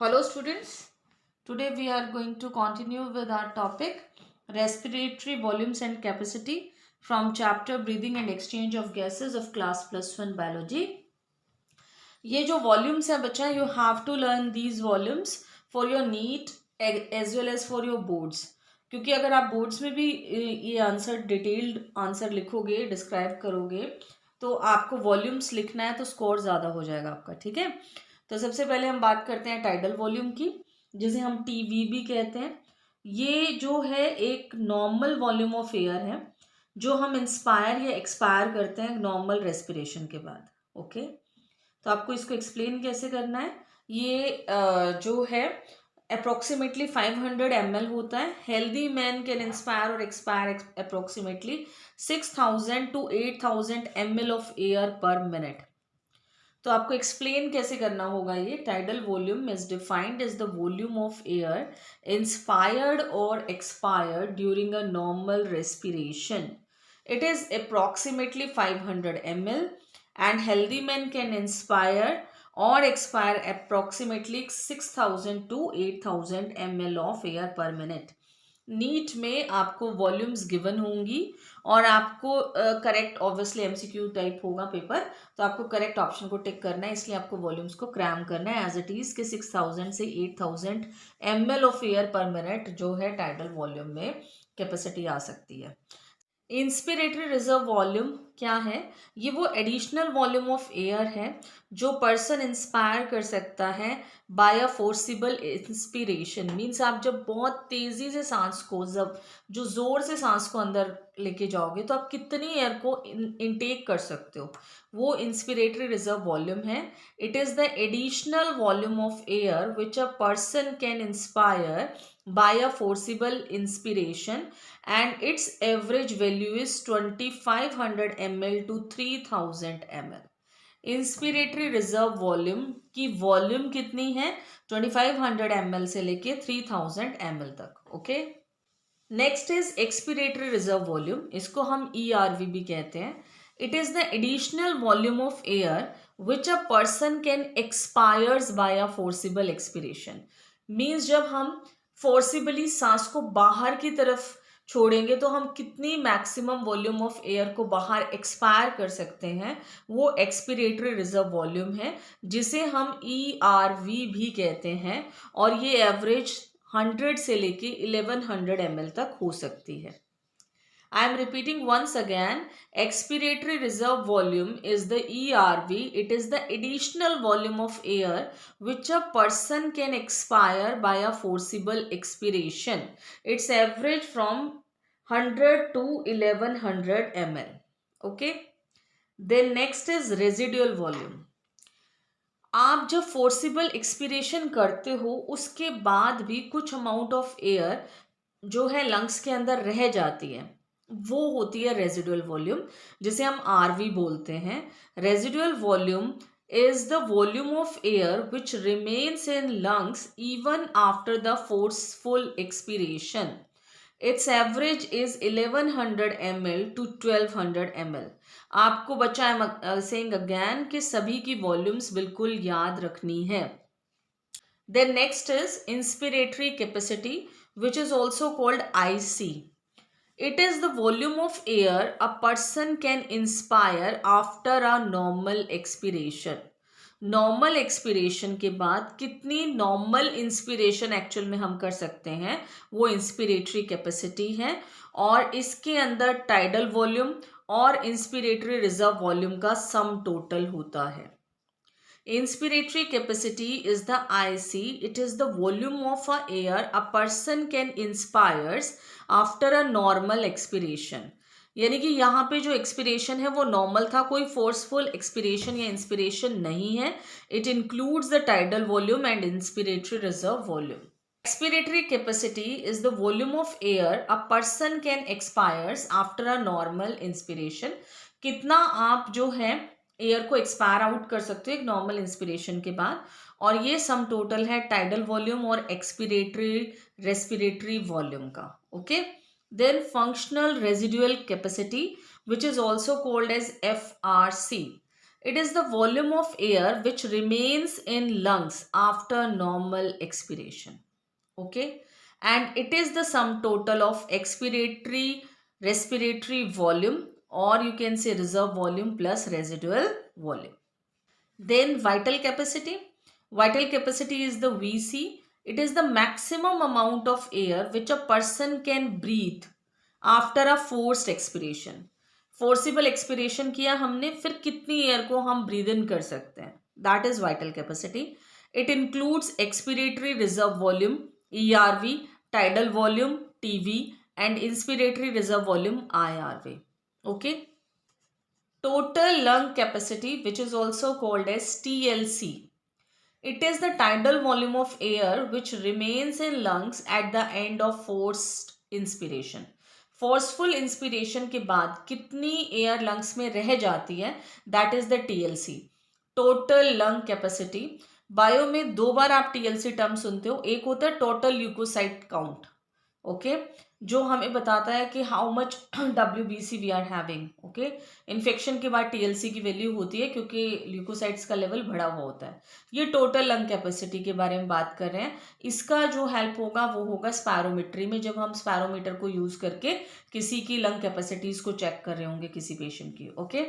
Hello students, today we are going to continue with our topic respiratory volumes and capacity from chapter breathing and exchange of gases of class +1 biology. ये जो volumes है बच्चा, you have to learn these volumes for your NEET as well as for your boards, क्योंकि अगर आप boards में भी ये आंसर डिटेल्ड आंसर लिखोगे, डिस्क्राइब करोगे, तो आपको वॉल्यूम्स लिखना है तो स्कोर ज़्यादा हो जाएगा आपका। ठीक है, तो सबसे पहले हम बात करते हैं टाइडल वॉल्यूम की, जिसे हम टीवी भी कहते हैं। ये जो है एक नॉर्मल वॉल्यूम ऑफ एयर है जो हम इंस्पायर या एक्सपायर करते हैं नॉर्मल रेस्पिरेशन के बाद। ओके, तो आपको इसको एक्सप्लेन कैसे करना है। ये जो है अप्रोक्सीमेटली 500 ml होता है। हेल्दी मैन कैन इंस्पायर और expire approximately 6000 to 8000 ml of air per minute. तो आपको एक्सप्लेन कैसे करना होगा। ये tidal volume is defined as the volume of air inspired और expired during a normal respiration. It is approximately 500 ml and healthy men can inspire or expire approximately 6000 to 8000 ml of air per minute. NEET में आपको volumes given होंगी और आपको correct obviously MCQ type होगा paper, तो आपको correct option को टिक करना है, इसलिए आपको वॉल्यूम्स को क्रैम करना है एज इट इज के 6000 से 8000 ml of air per minute जो है टाइडल वॉल्यूम में कैपेसिटी आ सकती है। इंस्पिरेटरी रिजर्व वॉल्यूम क्या है? ये वो एडिशनल वॉल्यूम ऑफ एयर है जो पर्सन इंस्पायर कर सकता है bye a forcible inspiration. Means आप जब बहुत तेजी से सांस को, जब जो जोर से सांस को अंदर लेके जाओगे तो आप कितनी एयर को इनटेक कर सकते हो, वो इंस्पिरेटरी रिजर्व वॉल्यूम है। It is the additional volume of air which a person can inspire by a forcible inspiration and its average value is 2500 ml to 3000 ml. Inspiratory reserve volume की volume कितनी है? 2500 ml से लेके 3000 ml तक। Okay, next is expiratory reserve volume, इसको हम ERV भी कहते हैं। It is the additional volume of air which a person can expires by a forcible expiration. Means जब हम फोर्सिबली सांस को बाहर की तरफ छोड़ेंगे तो हम कितनी मैक्सिमम वॉल्यूम ऑफ एयर को बाहर एक्सपायर कर सकते हैं, वो एक्सपिरेटरी रिजर्व वॉल्यूम है, जिसे हम ERV भी कहते हैं। और ये एवरेज 100 से लेके 1100 ml तक हो सकती है। I am repeating once again, expiratory reserve volume is the ERV. It is the additional volume of air which a person can expire by a forcible expiration. It's average from 100 to 1100 ml. Okay. Then next is residual volume. आप जब forcible expiration करते हो उसके बाद भी कुछ amount of air जो है लंग्स के अंदर रह जाती है, वो होती है रेजिडुअल वॉल्यूम, जिसे हम RV बोलते हैं। Residual volume is the volume of air which remains in lungs even after the forceful expiration. Its average is 1100 ml to 1200 ml. आपको बच्चा है सेइंग अगेन कि सभी की वॉल्यूम्स बिल्कुल याद रखनी है। Then next is inspiratory capacity, which is also called IC. It is the volume of air a person can inspire after a normal expiration. Normal expiration के बाद कितनी नॉर्मल इंस्पिरेशन एक्चुअल में हम कर सकते हैं, वो इंस्पिरेटरी कैपेसिटी है। और इसके अंदर टाइडल वॉल्यूम और इंस्पिरेटरी रिजर्व वॉल्यूम का सम टोटल होता है। Inspiratory capacity is the IC. It is the volume of air a person can inspires after a normal expiration. यानी कि यहाँ पे जो एक्सपिरेशन है वो नॉर्मल था, कोई फोर्सफुल एक्सपिरेशन या इंस्पिरेशन नहीं है। It includes the tidal volume and inspiratory reserve volume. Expiratory capacity is the volume of air a person can expires after a normal inspiration. कितना आप जो है एयर को एक्सपायर आउट कर सकते हो एक नॉर्मल इंस्पिरेशन के बाद, और ये सम टोटल है टाइडल वॉल्यूम और एक्सपिरेटरी रेस्पिरेटरी वॉल्यूम का। Okay, then functional residual capacity which is also called as FRC. It is the volume of air which remains in lungs after normal expiration. Okay, and it is the sum total of expiratory, respiratory volume, or you can say reserve volume plus residual volume. Then vital capacity. Vital capacity is the VC. It is the maximum amount of air which a person can breathe after a forced expiration. Forcible expiration किया हमने, फिर कितनी air को हम breathe in कर सकते हैं, that is vital capacity. It includes expiratory reserve volume ERV, tidal volume TV, and inspiratory reserve volume IRV. Okay. Total lung capacity, which is also called as TLC. It is the tidal volume of air which remains in lungs at the end of forced inspiration. Forceful inspiration के बाद कितनी air lungs में रह जाती है, that is the TLC, total lung capacity. Bio में दो बार आप TLC टर्म सुनते हो. एक होता है टोटल ल्यूकोसाइट काउंट, ओके, जो हमें बताता है कि how much WBC we are having. Okay, infection के बाद TLC की वैल्यू होती है क्योंकि ल्यूकोसाइट्स का लेवल बढ़ा हुआ होता है. ये टोटल लंग कैपेसिटी के बारे में बात कर रहे हैं. इसका जो हेल्प होगा वो होगा स्पैरोमेट्री में, जब हम स्पैरोमीटर को यूज करके किसी की लंग कैपेसिटीज को चेक कर रहे होंगे किसी पेशेंट की. ओके,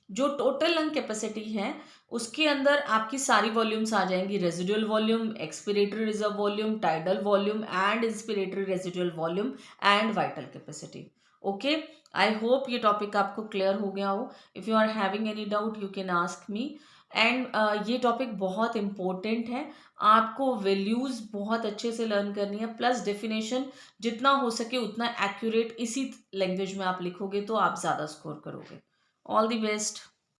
जो टोटल लंग कैपेसिटी है उसके अंदर आपकी सारी वॉल्यूम्स आ जाएंगी. Residual volume, expiratory reserve volume, tidal volume and inspiratory residual volume and vital capacity. Okay, I hope ये टॉपिक आपको क्लियर हो गया हो. If you are having any doubt you can ask me. And ये topic बहुत important है, आपको values बहुत अच्छे से लर्न करनी है, प्लस डेफिनेशन जितना हो सके उतना एक्यूरेट इसी लैंग्वेज में आप लिखोगे तो आप ज़्यादा स्कोर करोगे. All the best.